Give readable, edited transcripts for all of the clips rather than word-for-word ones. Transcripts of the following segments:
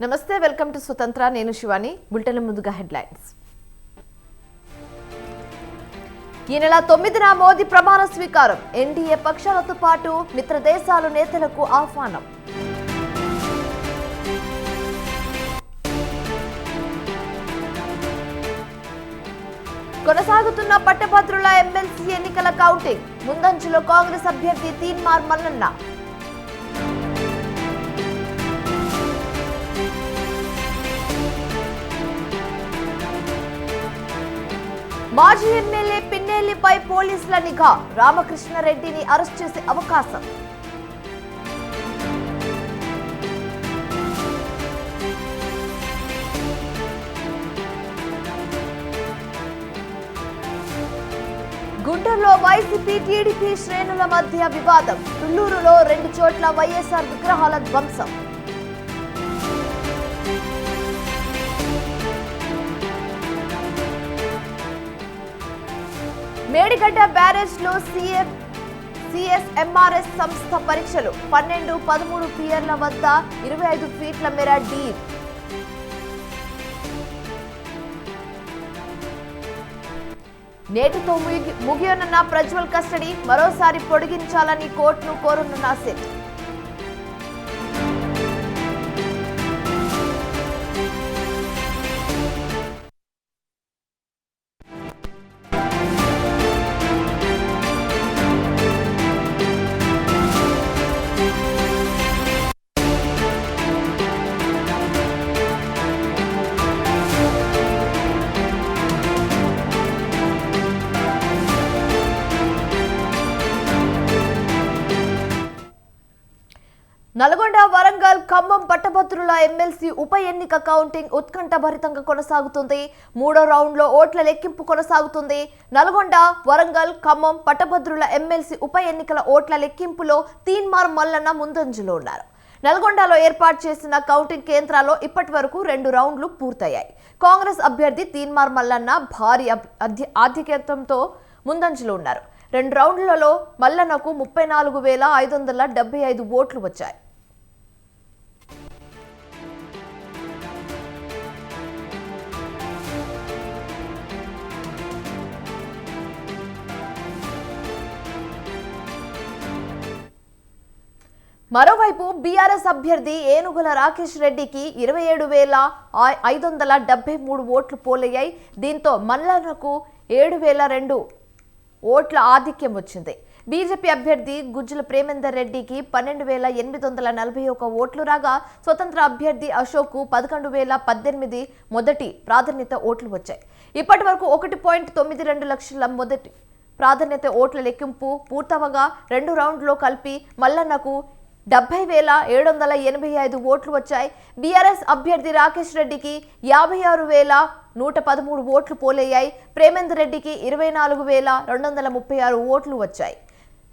నమస్తే, welcome to స్వతంత్ర. నేను శివాని. బులెటిన్ ముందుగా హెడ్లైన్స్. ఈ నెల 9న మోదీ ప్రమాణ స్వీకారం. ఎన్డీఏ పక్షాలతో పాటు మిత్ర దేశాల నేతలకు ఆహ్వానం. కొనసాగుతున్న పట్టభద్రుల ఎమ్మెల్సీ ఎన్నికల కౌంటింగ్. ముందంజలో కాంగ్రెస్ అభ్యర్థి తీన్మార్ మల్లన్న. మాజీ ఎమ్మెల్యే పిన్నెల్లిపై పోలీసుల నిఘా. రామకృష్ణారెడ్డిని అరెస్ట్ చేసే అవకాశం. గుంటూరులో వైసీపీ టీడీపీ శ్రేణుల మధ్య వివాదం. తుళ్లూరులో 2 చోట్ల వైఎస్ఆర్ విగ్రహాల ధ్వంసం. మేడిగడ్డ బ్యారేజ్ లో సిఎస్ఎంఆర్ఎస్ సంస్థ పరీక్షలు. 12-13 పియర్ల వద్ద 25 ఫీట్ల మేర డీప్. నేటితో ముగియనున్న ప్రజ్వల్ కస్టడీ. మరోసారి పొడిగించాలని కోర్టును కోరనున్న సిట్. నల్గొండ, వరంగల్, ఖమ్మం పట్టభద్రుల ఎమ్మెల్సీ ఉప ఎన్నిక కౌంటింగ్ ఉత్కంఠభరితంగా కొనసాగుతుంది. 3వ రౌండ్లో ఓట్ల లెక్కింపు కొనసాగుతుంది. నల్గొండ, వరంగల్, ఖమ్మం పట్టభద్రుల ఎమ్మెల్సీ ఉప ఎన్నికల ఓట్ల లెక్కింపులో తీన్మార్ మల్లన్న ముందంజలో ఉన్నారు. నల్గొండలో ఏర్పాటు చేసిన కౌంటింగ్ కేంద్రాల్లో ఇప్పటి వరకు 2 రౌండ్లు పూర్తయ్యాయి. కాంగ్రెస్ అభ్యర్థి తీన్మార్ మల్లన్న భారీ ఆధిక్యతంతో ముందంజలో ఉన్నారు. 2 రౌండ్లలో మల్లన్నకు 34,575 ఓట్లు వచ్చాయి. మరోవైపు బీఆర్ఎస్ అభ్యర్థి ఏనుగుల రాకేష్ రెడ్డికి 27,573 ఓట్లు పోలయ్యాయి. దీంతో మల్లన్నకు 7,002 ఓట్ల ఆధిక్యం వచ్చింది. బీజేపీ అభ్యర్థి గుజ్జుల ప్రేమేందర్ రెడ్డికి 12,841 ఓట్లు రాగా, స్వతంత్ర అభ్యర్థి అశోక్ 11,018 మొదటి ప్రాధాన్యత ఓట్లు వచ్చాయి. ఇప్పటి వరకు 1.92 లక్షల మొదటి ప్రాధాన్యత ఓట్ల లెక్కింపు పూర్తవగా 2 రౌండ్లో కలిపి మల్లన్నకు 70,785 ఓట్లు వచ్చాయి. బీఆర్ఎస్ అభ్యర్థి రాకేష్ రెడ్డికి 56,113 ఓట్లు పోలయ్యాయి. ప్రేమేందర్ రెడ్డికి 24,236 ఓట్లు వచ్చాయి.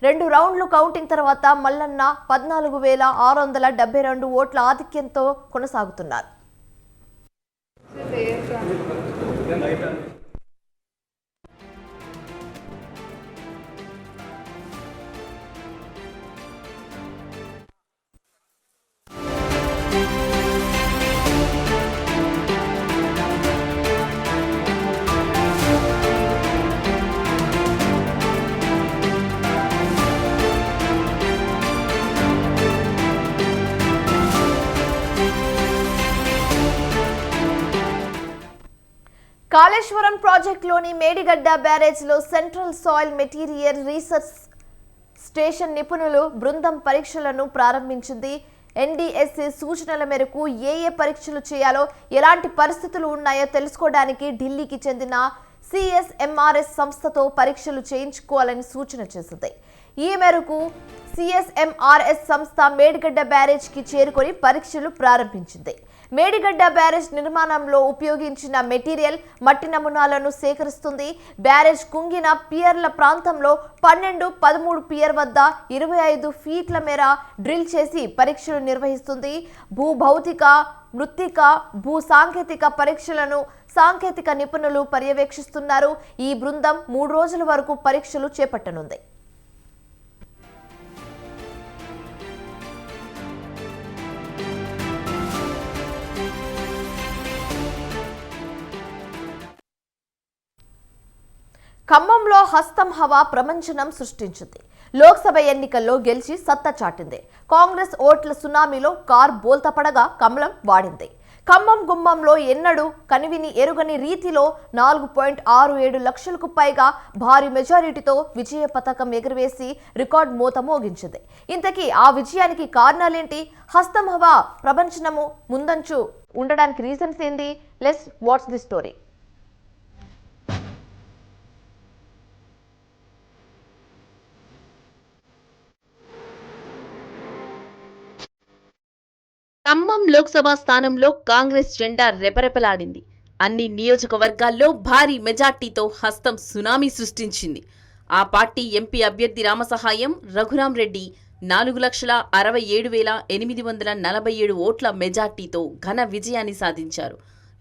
2 రౌండ్లు కౌంటింగ్ తర్వాత మల్లన్న 14,672 ఓట్ల ఆధిక్యంతో కొనసాగుతున్నారు. కాళేశ్వరం ప్రాజెక్టులోని మేడిగడ్డ బ్యారేజ్లో central soil material research station నిపుణులు బృందం పరీక్షలను ప్రారంభించింది. ఎన్డీఎస్సీ సూచనల మేరకు ఏ పరీక్షలు చేయాలో, ఎలాంటి పరిస్థితులు ఉన్నాయో తెలుసుకోవడానికి ఢిల్లీకి చెందిన సిఎస్ఎంఆర్ఎస్ సంస్థతో పరీక్షలు చేయించుకోవాలని సూచన చేసింది. ఈ మేరకు సిఎస్ఎంఆర్ఎస్ సంస్థ మేడిగడ్డ బ్యారేజ్కి చేరుకొని పరీక్షలు ప్రారంభించింది. మేడిగడ్డ బ్యారేజ్ నిర్మాణంలో ఉపయోగించిన మెటీరియల్ మట్టి నమూనాలను సేకరిస్తుంది. బ్యారేజ్ కుంగిన పియర్ల ప్రాంతంలో 12-13 పియర్ వద్ద 25 ఫీట్ల మేర డ్రిల్ చేసి పరీక్షలు నిర్వహిస్తుంది. భూభౌతిక, మృత్తిక, భూ సాంకేతిక పరీక్షలను సాంకేతిక నిపుణులు పర్యవేక్షిస్తున్నారు. ఈ బృందం 3 రోజుల వరకు పరీక్షలు చేపట్టనుంది. ఖమ్మంలో హస్తం హవా ప్రపంచనం సృష్టించింది. లోక్సభ ఎన్నికల్లో గెలిచి సత్తా చాటింది. కాంగ్రెస్ ఓట్ల సునామీలో కార్ బోల్తపడగా కమలం వాడింది. ఖమ్మం గుమ్మంలో ఎన్నడూ కనివిని ఎరుగని రీతిలో 4.67 లక్షలకు పైగా భారీ మెజారిటీతో విజయ పతాకం ఎగురవేసి రికార్డ్ మోత మోగించింది. ఇంతకీ ఆ విజయానికి కారణాలేంటి? హస్తం హవా ప్రపంచనము ముందంచు ఉండడానికి రీజన్స్ ఏంది? Let's watch the story. Khammam Lok Sabha స్థానంలో కాంగ్రెస్ జెండా రెపరెపలాడింది. అన్ని నియోజకవర్గాల్లో భారీ మెజార్టీతో హస్తం సునామీ సృష్టించింది. ఆ పార్టీ ఎంపీ అభ్యర్థి రామసహాయం రఘురాం రెడ్డి 4,67,847 ఓట్ల మెజార్టీతో ఘన విజయాన్ని సాధించారు.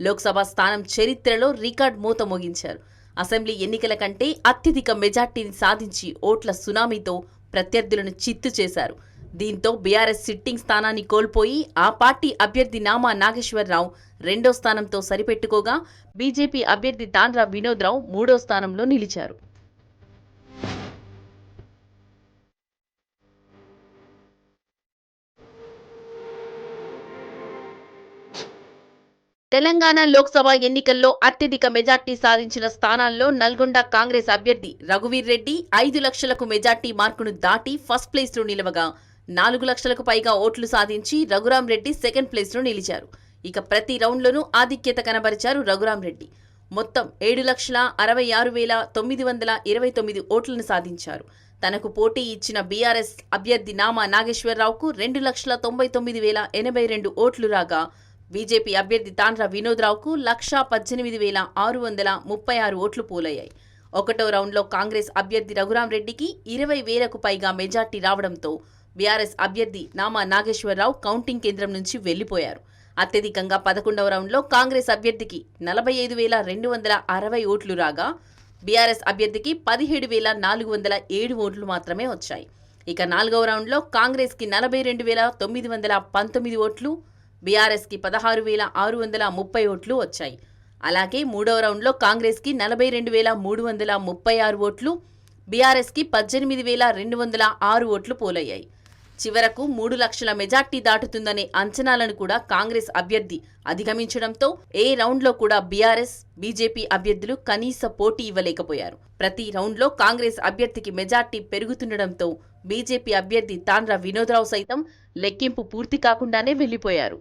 లోక్సభ స్థానం చరిత్రలో రికార్డ్ మోత మోగించారు. అసెంబ్లీ ఎన్నికల కంటే అత్యధిక మెజార్టీని సాధించి ఓట్ల సునామీతో ప్రత్యర్థులను చిత్తు చేశారు. దీంతో బీఆర్ఎస్ సిట్టింగ్ స్థానాన్ని కోల్పోయి ఆ పార్టీ అభ్యర్థి నామా నాగేశ్వరరావు రెండో స్థానంతో సరిపెట్టుకోగా బీజేపీ అభ్యర్థి తాండ్ర వినోద్ రావు మూడో స్థానంలో నిలిచారు. తెలంగాణ లోక్సభ ఎన్నికల్లో అత్యధిక మెజార్టీ సాధించిన స్థానాల్లో నల్గొండ కాంగ్రెస్ అభ్యర్థి రఘువీర్ రెడ్డి 5 లక్షలకు మెజార్టీ మార్కును దాటి ఫస్ట్ ప్లేస్లో నిలవగా 4 లక్షలకు పైగా ఓట్లు సాధించి రఘురాం రెడ్డి సెకండ్ ప్లేస్లో నిలిచారు. ఇక ప్రతి రౌండ్లోనూ ఆధిక్యత కనబరిచారు రఘురాం రెడ్డి. మొత్తం 7,66,929 ఓట్లను సాధించారు. తనకు పోటీ ఇచ్చిన బీఆర్ఎస్ అభ్యర్థి నామా నాగేశ్వరరావుకు 2,90,82 ఓట్లు రాగా బీజేపీ అభ్యర్థి తాండ్ర వినోద్ రావుకు 1,18,636 ఓట్లు పోలయ్యాయి. ఒకటో రౌండ్లో కాంగ్రెస్ అభ్యర్థి రఘురాం రెడ్డికి 20,000కు పైగా మెజార్టీ రావడంతో బీఆర్ఎస్ అభ్యర్థి నామా నాగేశ్వరరావు కౌంటింగ్ కేంద్రం నుంచి వెళ్లిపోయారు. అత్యధికంగా 11వ రౌండ్లో కాంగ్రెస్ అభ్యర్థికి 45,260 ఓట్లు రాగా బీఆర్ఎస్ అభ్యర్థికి 17,407 ఓట్లు మాత్రమే వచ్చాయి. ఇక 4వ రౌండ్లో కాంగ్రెస్కి 42,919 ఓట్లు, బీఆర్ఎస్కి 16,630 ఓట్లు వచ్చాయి. అలాగే 3వ రౌండ్లో కాంగ్రెస్కి 42,336 ఓట్లు, బీఆర్ఎస్కి 18,206 ఓట్లు పోలయ్యాయి. చివరకు 3 లక్షల మెజార్టీ దాటుతుందనే అంచనాలను కూడా కాంగ్రెస్ అభ్యర్థి అధిగమించడంతో ఏ రౌండ్లో కూడా బీఆర్ఎస్, బీజేపీ అభ్యర్థులు కనీస పోటీ ఇవ్వలేకపోయారు. ప్రతి రౌండ్లో కాంగ్రెస్ అభ్యర్థికి మెజార్టీ పెరుగుతుండటంతో బీజేపీ అభ్యర్థి తాండ్ర వినోదరావు సైతం లెక్కింపు పూర్తి కాకుండానే వెళ్లిపోయారు.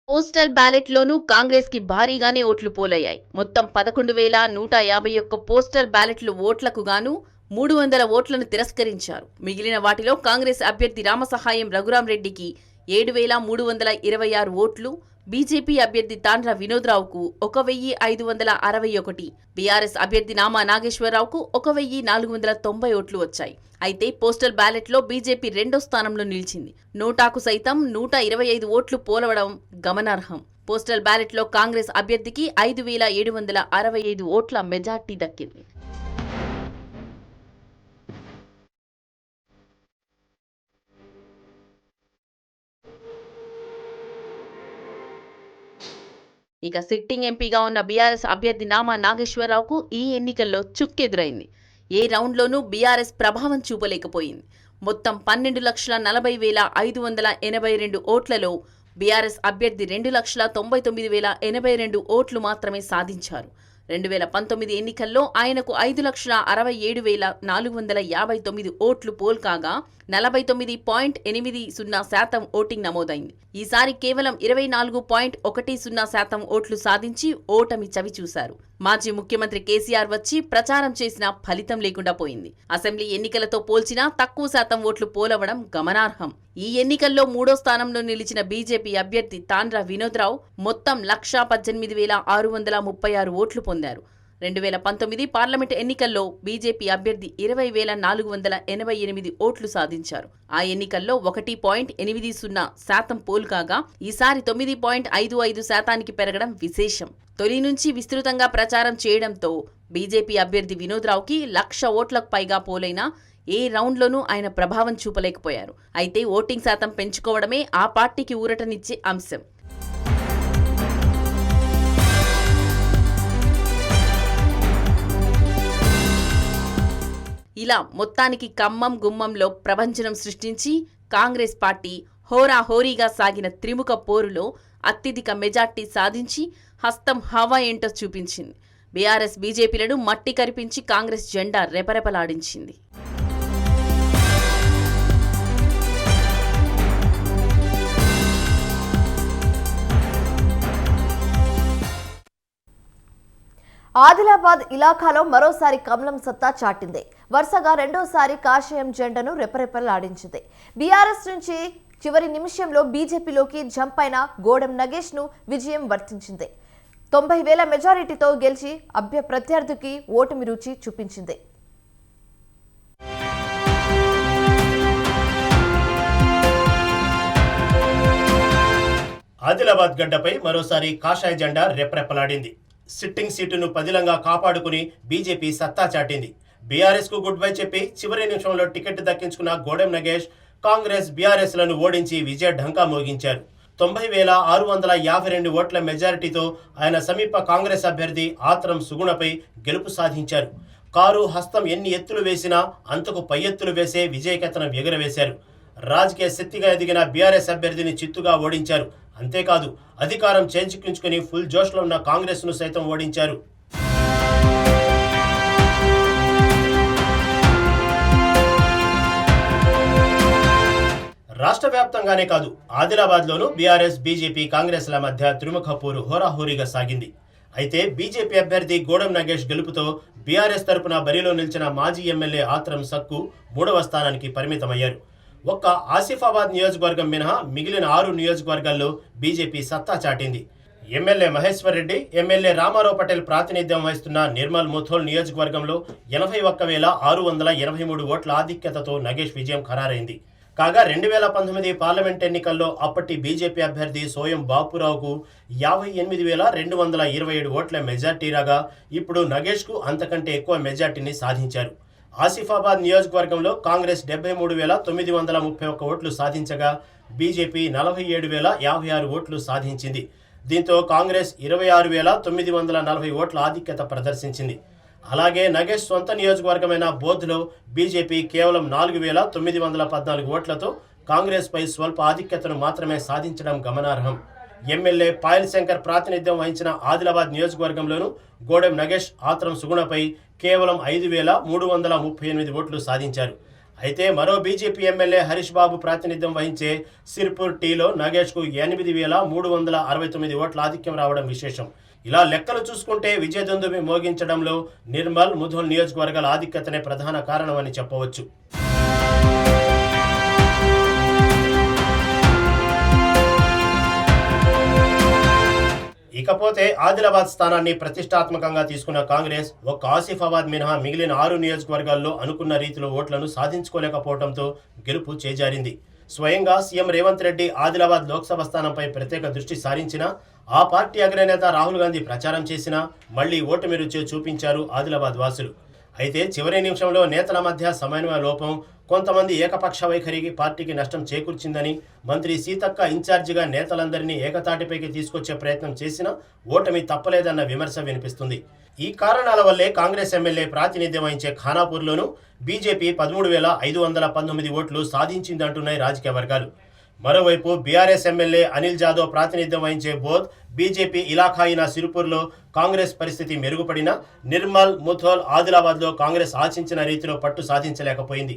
పోస్టల్ బ్యాలెట్లోనూ కాంగ్రెస్కి భారీగానే ఓట్లు పోలయ్యాయి. మొత్తం 11,151 పోస్టల్ బ్యాలెట్లు ఓట్లకు గాను 300 ఓట్లను తిరస్కరించారు. మిగిలిన వాటిలో కాంగ్రెస్ అభ్యర్థి రామసహాయం రఘురాం రెడ్డికి 7,326 ఓట్లు, బీజేపీ అభ్యర్థి తాండ్ర వినోద్ రావుకు 1,561, బీఆర్ఎస్ అభ్యర్థి నామా నాగేశ్వరరావుకు 1,490 ఓట్లు వచ్చాయి. అయితే పోస్టల్ బ్యాలెట్లో బీజేపీ రెండో స్థానంలో నిలిచింది. నోటాకు సైతం 125 ఓట్లు పోలవడం గమనార్హం. పోస్టల్ బ్యాలెట్లో కాంగ్రెస్ అభ్యర్థికి 5,765 ఓట్ల మెజార్టీ దక్కింది. ఇక సిట్టింగ్ ఎంపీగా ఉన్న బీఆర్ఎస్ అభ్యర్థి నామా నాగేశ్వరరావుకు ఈ ఎన్నికల్లో చుక్కెదురైంది. ఏ రౌండ్లోనూ బీఆర్ఎస్ ప్రభావం చూపలేకపోయింది. మొత్తం 12,40,582 ఓట్లలో బీఆర్ఎస్ అభ్యర్థి 2,99,082 ఓట్లు మాత్రమే సాధించారు. 2019 ఎన్నికల్లో ఆయనకు 5,67,459 ఓట్లు పోల్ కాగా 49.80% ఓటింగ్ నమోదైంది. ఈసారి కేవలం 24.10% ఓట్లు సాధించి ఓటమి చవిచూశారు. మాజీ ముఖ్యమంత్రి కేసీఆర్ వచ్చి ప్రచారం చేసినా ఫలితం లేకుండా పోయింది. అసెంబ్లీ ఎన్నికలతో పోల్చినా తక్కువ శాతం ఓట్లు పోలవడం గమనార్హం. ఈ ఎన్నికల్లో మూడో స్థానంలో నిలిచిన బీజేపీ అభ్యర్థి తాండ్ర వినోద్ రావు మొత్తం 1,18,636 ఓట్లు పొందారు. 2019 పార్లమెంట్ ఎన్నికల్లో బీజేపీ అభ్యర్థి 20,488 ఓట్లు సాధించారు. ఆ ఎన్నికల్లో 1.80% పోల్ కాగా ఈసారి 9.55% పెరగడం విశేషం. తొలి నుంచి విస్తృతంగా ప్రచారం చేయడంతో బీజేపీ అభ్యర్థి వినోద్ రావుకి 1,00,000 ఓట్లకు పైగా పోలైన ఏ రౌండ్లోనూ ఆయన ప్రభావం చూపలేకపోయారు. అయితే ఓటింగ్ శాతం పెంచుకోవడమే ఆ పార్టీకి ఊరటనిచ్చే అంశం. ఇలా మొత్తానికి ఖమ్మం గుమ్మంలో ప్రభంజనం సృష్టించి కాంగ్రెస్ పార్టీ హోరాహోరీగా సాగిన త్రిముఖ పోరులో అత్యధిక మెజార్టీ సాధించి హస్తం హవా ఏంటో చూపించింది. బీఆర్ఎస్ బీజేపీలను మట్టి కరిపించి కాంగ్రెస్ జెండా రెపరెపలాడించింది. ఆదిలాబాద్ ఇలాఖాలో మరోసారి కమలం సత్తా చాటింది. వరుసగా రెండోసారి కాషాయం జెండాను రెపరెపలాడించింది. బీఆర్ఎస్ నుంచి చివరి నిమిషంలో బీజేపీలోకి జంప్ అయిన గోడెం నగేష్ ను విజయం వర్తించింది. 90,000 మెజారిటీతో గెలిచి ప్రత్యర్థికి ఓటమి రుచి చూపించింది. ఆదిలాబాద్ గడ్డపై మరోసారి కాషాయ జెండా రెపరెపలాడింది. సిట్టింగ్ సీటును పదిలంగా కాపాడుకుని బీజేపీ సత్తా చాటింది. బీఆర్ఎస్ కు గుడ్ బై చెప్పి చివరి నిమిషంలో టికెట్ దక్కించుకున్న గోడెం నగేష్ కాంగ్రెస్ బీఆర్ఎస్ లను ఓడించి విజయ ఢంకా మోగించారు. 90,652 ఓట్ల మెజారిటీతో ఆయన సమీప కాంగ్రెస్ అభ్యర్థి ఆత్రం సుగుణపై గెలుపు సాధించారు. కారు హస్తం ఎన్ని ఎత్తులు వేసినా అంతకు పై ఎత్తులు వేసే విజయకేతనం ఎగురవేశారు. రాజకీయ శక్తిగా ఎదిగిన బీఆర్ఎస్ అభ్యర్థిని చిత్తుగా ఓడించారు. అంతేకాదు అధికారం చేజిక్కించుకుని ఫుల్ జోష్లో ఉన్న కాంగ్రెస్ ను సైతం ఓడించారు. రాష్ట్ర వ్యాప్తంగానే కాదు ఆదిలాబాద్లోనూ బీఆర్ఎస్ బీజేపీ కాంగ్రెస్ల మధ్య త్రిముఖ పోరు హోరాహోరీగా సాగింది. అయితే బీజేపీ అభ్యర్థి గోడెం నగేష్ గెలుపుతో బీఆర్ఎస్ తరపున బరిలో నిలిచిన మాజీ ఎమ్మెల్యే ఆత్రం సక్కు 3వ స్థానానికి పరిమితమయ్యారు. ఒక్క ఆసిఫాబాద్ నియోజకవర్గం మినహా మిగిలిన 6 నియోజకవర్గాల్లో బీజేపీ సత్తా చాటింది. ఎమ్మెల్యే మహేశ్వర్ రెడ్డి, ఎమ్మెల్యే రామారావు పటేల్ ప్రాతినిధ్యం వహిస్తున్న నిర్మల్ ముథోల్ నియోజకవర్గంలో 81,683 ఓట్ల ఆధిక్యతతో నగేష్ విజయం ఖరారైంది. కాగా 2019 పార్లమెంట్ ఎన్నికల్లో అప్పటి బీజేపీ అభ్యర్థి సోయం బాపురావుకు 58,227 ఓట్ల మెజార్టీ రాగా ఇప్పుడు నగేష్కు అంతకంటే ఎక్కువ మెజార్టీని సాధించారు. ఆసిఫాబాద్ నియోజకవర్గంలో కాంగ్రెస్ 73,931 ఓట్లు సాధించగా బీజేపీ 47,056 ఓట్లు సాధించింది. దీంతో కాంగ్రెస్ 26,940 ఓట్ల ఆధిక్యత ప్రదర్శించింది. అలాగే నగేష్ సొంత నియోజకవర్గమైన బోధ్లో బీజేపీ కేవలం 4,914 ఓట్లతో కాంగ్రెస్ పై స్వల్ప ఆధిక్యతను మాత్రమే సాధించడం గమనార్హం. ఎమ్మెల్యే పాయల్ శంకర్ ప్రాతినిధ్యం వహించిన ఆదిలాబాద్ నియోజకవర్గంలోనూ గోడెం నగేష్ ఆత్రం సుగుణపై కేవలం 5,338 ఓట్లు సాధించారు. అయితే మరో బీజేపీ ఎమ్మెల్యే హరీష్ బాబు ప్రాతినిధ్యం వహించే సిర్పూర్ టీలో నగేష్కు 8,369 ఓట్ల ఆధిక్యం రావడం విశేషం. ఇలా లెక్కలు చూసుకుంటే విజయదుందుబి మోగించడంలో నిర్మల్ ముథోల్ నియోజకవర్గాల ఆధిక్యతనే ప్రధాన కారణమని చెప్పవచ్చు. ఇకపోతే ఆదిలాబాద్ స్థానాన్ని ప్రతిష్టాత్మకంగా తీసుకున్న కాంగ్రెస్ ఒక్క ఆసిఫాబాద్ మినహా మిగిలిన 6 నియోజకవర్గాల్లో అనుకున్న రీతిలో ఓట్లను సాధించుకోలేకపోవడంతో గెలుపు చేజారింది. స్వయంగా సీఎం రేవంత్ రెడ్డి ఆదిలాబాద్ లోక్సభ స్థానంపై ప్రత్యేక దృష్టి సారించినా, ఆ పార్టీ అగ్రనేత రాహుల్ గాంధీ ప్రచారం చేసినా మళ్లీ ఓటమి రుచి చూపించారు ఆదిలాబాద్ వాసులు. అయితే చివరి నిమిషంలో నేతల మధ్య సమన్వయ లోపం, కొంతమంది ఏకపక్ష వైఖరికి పార్టీకి నష్టం చేకూర్చిందని మంత్రి సీతక్క ఇన్ఛార్జిగా నేతలందరినీ ఏకతాటిపైకి తీసుకొచ్చే ప్రయత్నం చేసినా ఓటమి తప్పలేదన్న విమర్శ వినిపిస్తుంది. ఈ కారణాల వల్లే కాంగ్రెస్ ఎమ్మెల్యే ప్రాతినిధ్యం వహించే ఖానాపూర్లోనూ బీజేపీ 13,519 ఓట్లు సాధించిందంటున్నాయి రాజకీయ వర్గాలు. మరోవైపు బీఆర్ఎస్ ఎమ్మెల్యే అనిల్ జాదవ్ ప్రాతినిధ్యం వహించే బోధ్, బీజేపీ ఇలాఖా అయిన సిరిపూర్లో కాంగ్రెస్ పరిస్థితి మెరుగుపడినా నిర్మల్, ముథోల్, ఆదిలాబాద్లో కాంగ్రెస్ ఆశించిన రీతిలో పట్టు సాధించలేకపోయింది.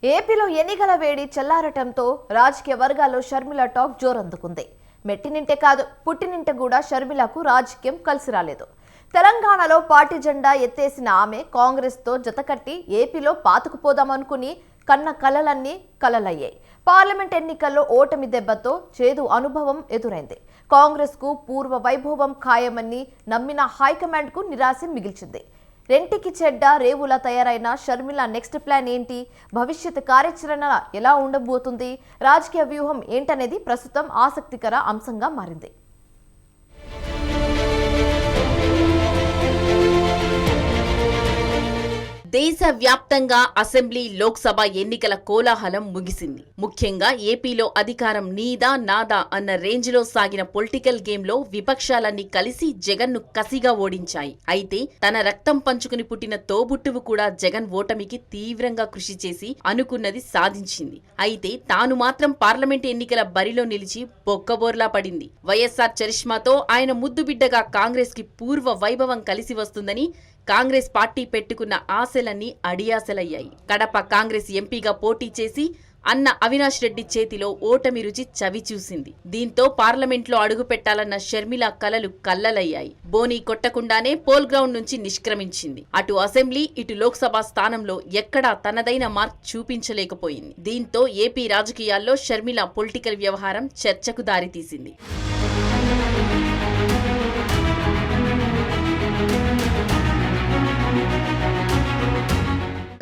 ఏపీలో ఎన్నికల వేడి చల్లారటంతో రాజకీయ వర్గాల్లో షర్మిల టాక్ జోరందుకుంది. మెట్టినింటే కాదు, పుట్టినింటే కూడా షర్మిలకు రాజకీయం కలిసి రాలేదు. తెలంగాణలో పార్టీ జెండా ఎత్తేసిన ఆమె కాంగ్రెస్తో జతకట్టి ఏపీలో పాతుకుపోదామనుకుని కన్న కలలన్నీ కలలయ్యాయి. పార్లమెంట్ ఎన్నికల్లో ఓటమి దెబ్బతో చేదు అనుభవం ఎదురైంది. కాంగ్రెస్కు పూర్వ వైభవం ఖాయమని నమ్మిన హైకమాండ్కు నిరాశ మిగిల్చింది. రెంటికి చెడ్డ రేవులా తయారైన షర్మిల నెక్స్ట్ ప్లాన్ ఏంటి? భవిష్యత్ కార్యాచరణ ఎలా ఉండబోతుంది? రాజకీయ వ్యూహం ఏంటనేది ప్రస్తుతం ఆసక్తికర అంశంగా మారింది. దేశవ్యాప్తంగా అసెంబ్లీ లోక్సభ ఎన్నికల కోలాహలం ముగిసింది. ముఖ్యంగా ఏపీలో అధికారం నీదా నాదా అన్న రేంజ్లో సాగిన పొలిటికల్ గేమ్లో విపక్షాలన్నీ కలిసి జగన్ను కసిగా ఓడించాయి. అయితే తన రక్తం పంచుకుని పుట్టిన తోబుట్టువు కూడా జగన్ ఓటమికి తీవ్రంగా కృషి చేసి అనుకున్నది సాధించింది. అయితే తాను మాత్రం పార్లమెంట్ ఎన్నికల బరిలో నిలిచి బొక్కబోర్లా పడింది. వైఎస్ఆర్ చరిష్మాతో ఆయన ముద్దుబిడ్డగా కాంగ్రెస్ కి పూర్వ వైభవం కలిసి వస్తుందని కాంగ్రెస్ పార్టీ పెట్టుకున్న ఆశలన్నీ అడియాసలయ్యాయి. కడప కాంగ్రెస్ ఎంపీగా పోటీ చేసి అన్న అవినాష్ రెడ్డి చేతిలో ఓటమి రుచి చవిచూసింది. దీంతో పార్లమెంట్లో అడుగు పెట్టాలన్న షర్మిల కలలు కల్లలయ్యాయి. బోనీ కొట్టకుండానే పోల్ గ్రౌండ్ నుంచి నిష్క్రమించింది. అటు అసెంబ్లీ ఇటు లోక్సభ స్థానంలో ఎక్కడా తనదైన మార్క్ చూపించలేకపోయింది. దీంతో ఏపీ రాజకీయాల్లో షర్మిల పొలిటికల్ వ్యవహారం చర్చకు దారితీసింది.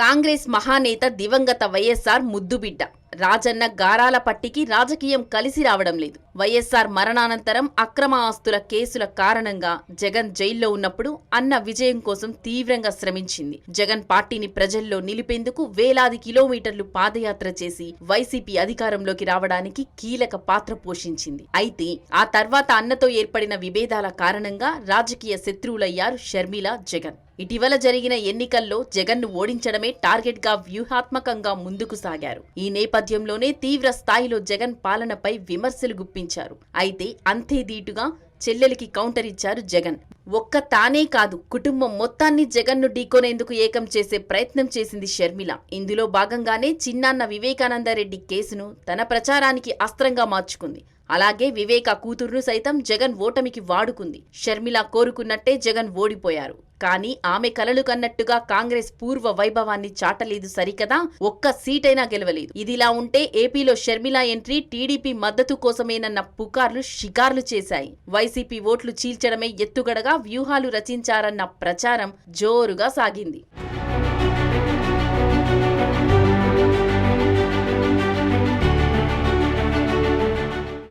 కాంగ్రెస్ మహానేత దివంగత వైఎస్ఆర్ ముద్దుబిడ్డ రాజన్న గారాల పట్టికి రాజకీయం కలిసి రావడం లేదు. వైఎస్ఆర్ మరణానంతరం అక్రమ ఆస్తుల కేసుల కారణంగా జగన్ జైల్లో ఉన్నప్పుడు అన్న విజయం కోసం తీవ్రంగా శ్రమించింది. జగన్ పార్టీని ప్రజల్లో నిలిపేందుకు వేలాది కిలోమీటర్లు పాదయాత్ర చేసి వైసీపీ అధికారంలోకి రావడానికి కీలక పాత్ర పోషించింది. అయితే ఆ తర్వాత అన్నతో ఏర్పడిన విభేదాల కారణంగా రాజకీయ శత్రువులయ్యారు షర్మిల, జగన్. ఇటీవల జరిగిన ఎన్నికల్లో జగన్ను ఓడించడమే టార్గెట్ గా వ్యూహాత్మకంగా ముందుకు సాగారు. ఈ నేపథ్యంలోనే తీవ్ర స్థాయిలో జగన్ పాలనపై విమర్శలు గుప్పించారు. అయితే అంతే ధీటుగా చెల్లెలికి కౌంటర్ ఇచ్చారు జగన్. ఒక్క తానే కాదు, కుటుంబం మొత్తాన్ని జగన్ను ఢీకొనేందుకు ఏకం చేసే ప్రయత్నం చేసింది షర్మిల. ఇందులో భాగంగానే చిన్నాన్న వివేకానందరెడ్డి కేసును తన ప్రచారానికి అస్త్రంగా మార్చుకుంది. అలాగే వివేక కూతురును సైతం జగన్ ఓటమికి వాడుకుంది. షర్మిల కోరుకున్నట్టే జగన్ ఓడిపోయారు. కానీ ఆమె కలలు కన్నట్టుగా కాంగ్రెస్ పూర్వ వైభవాన్ని చాటలేదు సరికదా, ఒక్క సీటైనా గెలవలేదు. ఇదిలా ఉంటే ఏపీలో షర్మిల ఎంట్రీ టీడీపీ మద్దతు కోసమేనన్న పుకార్లు షికార్లు చేశాయి. వైసీపీ ఓట్లు చీల్చడమే ఎత్తుగడగా వ్యూహాలు రచించారన్న ప్రచారం జోరుగా సాగింది.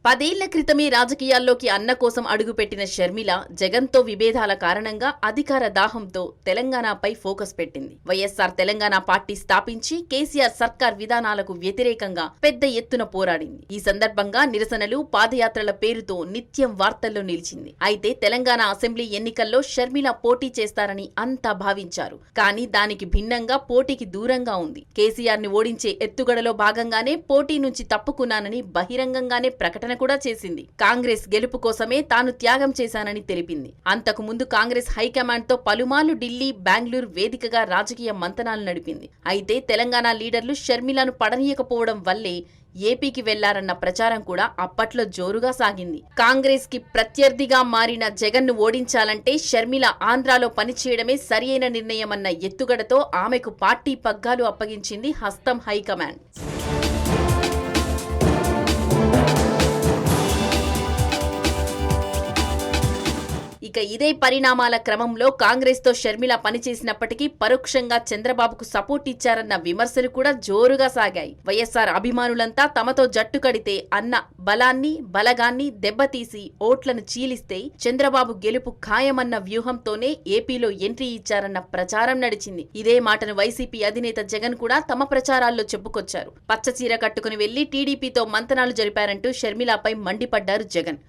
10 ఏళ్ల క్రితమే రాజకీయాల్లోకి అన్న కోసం అడుగుపెట్టిన షర్మిల జగన్తో విభేదాల కారణంగా అధికార దాహంతో తెలంగాణపై ఫోకస్ పెట్టింది. వైఎస్ఆర్ తెలంగాణ పార్టీ స్థాపించి కేసీఆర్ సర్కార్ విధానాలకు వ్యతిరేకంగా పెద్ద ఎత్తున పోరాడింది. ఈ సందర్భంగా నిరసనలు, పాదయాత్రల పేరుతో నిత్యం వార్తల్లో నిలిచింది. అయితే తెలంగాణ అసెంబ్లీ ఎన్నికల్లో షర్మిల పోటీ చేస్తారని అంతా భావించారు. కానీ దానికి భిన్నంగా పోటీకి దూరంగా ఉంది. కేసీఆర్ ని ఓడించే ఎత్తుగడలో భాగంగానే పోటీ నుంచి తప్పుకున్నానని బహిరంగంగానే ప్రకటన కూడా చేసింది. కాంగ్రెస్ గెలుపు కోసమే తాను త్యాగం చేశానని తెలిపింది. అంతకు ముందు కాంగ్రెస్ హైకమాండ్ తో పలుమార్లు ఢిల్లీ, బెంగళూరు వేదికగా రాజకీయ మంతనాలు నడిపింది. అయితే తెలంగాణ లీడర్లు షర్మిలను పడనీయకపోవడం వల్లే ఏపీకి వెళ్లారన్న ప్రచారం కూడా అప్పట్లో జోరుగా సాగింది. కాంగ్రెస్ కి ప్రత్యర్థిగా మారిన జగన్ ను ఓడించాలంటే షర్మిల ఆంధ్రాలో పనిచేయడమే సరియైన నిర్ణయమన్న ఎత్తుగడతో ఆమెకు పార్టీ పగ్గాలు అప్పగించింది హస్తం హైకమాండ్. ఇక ఇదే పరిణామాల క్రమంలో కాంగ్రెస్ తో షర్మిల పనిచేసినప్పటికీ పరోక్షంగా చంద్రబాబుకు సపోర్ట్ ఇచ్చారన్న విమర్శలు కూడా జోరుగా సాగాయి. వైఎస్ఆర్ అభిమానులంతా తమతో జట్టు కడితే అన్న బలాగాన్ని దెబ్బతీసి ఓట్లను చీలిస్తే చంద్రబాబు గెలుపు ఖాయమన్న వ్యూహంతోనే ఏపీలో ఎంట్రీ ఇచ్చారన్న ప్రచారం నడిచింది. ఇదే మాటను వైసీపీ అధినేత జగన్ కూడా తమ ప్రచారాల్లో చెప్పుకొచ్చారు. పచ్చచీర కట్టుకుని వెళ్లి టీడీపీతో మంతనాలు జరిపారంటూ షర్మిలపై మండిపడ్డారు జగన్.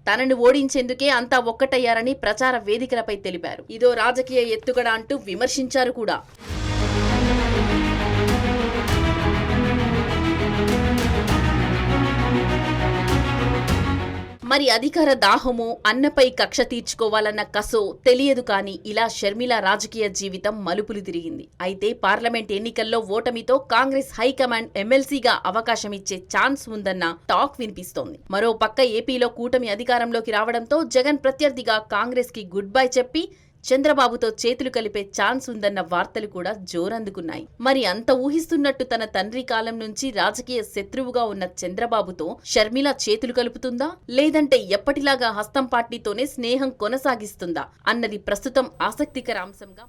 తనను ఓడించేందుకే అంతా ఒక్కటయ్యారని ప్రచార వేదికలపై తెలిపారు. ఇదో రాజకీయ ఎత్తుగడ అంటూ విమర్శించారు కూడా. మరి అధికార దాహమో, అన్నపై కక్ష తీర్చుకోవాలన్న కసో తెలియదు. కానీ ఇలా షర్మిల రాజకీయ జీవితం మలుపులు తిరిగింది. అయితే పార్లమెంట్ ఎన్నికల్లో ఓటమితో కాంగ్రెస్ హైకమాండ్ ఎమ్మెల్సీగా అవకాశమిచ్చే ఛాన్స్ ఉందన్న టాక్ వినిపిస్తోంది. మరో పక్క ఏపీలో కూటమి అధికారంలోకి రావడంతో జగన్ ప్రత్యర్థిగా కాంగ్రెస్ కి గుడ్ బై చెప్పి చంద్రబాబుతో చేతులు కలిపే ఛాన్స్ ఉందన్న వార్తలు కూడా జోరందుకున్నాయి. మరి అంత ఊహిస్తున్నట్టు తన తండ్రి కాలం నుంచి రాజకీయ శత్రువుగా ఉన్న చంద్రబాబుతో షర్మిల చేతులు కలుపుతుందా, లేదంటే ఎప్పటిలాగా హస్తం పార్టీతోనే స్నేహం కొనసాగిస్తుందా అన్నది ప్రస్తుతం ఆసక్తికర అంశంగా.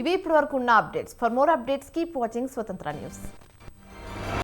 ఇవి ఇప్పటివరకు ఉన్న updates. For more updates keep watching స్వతంత్ర న్యూస్.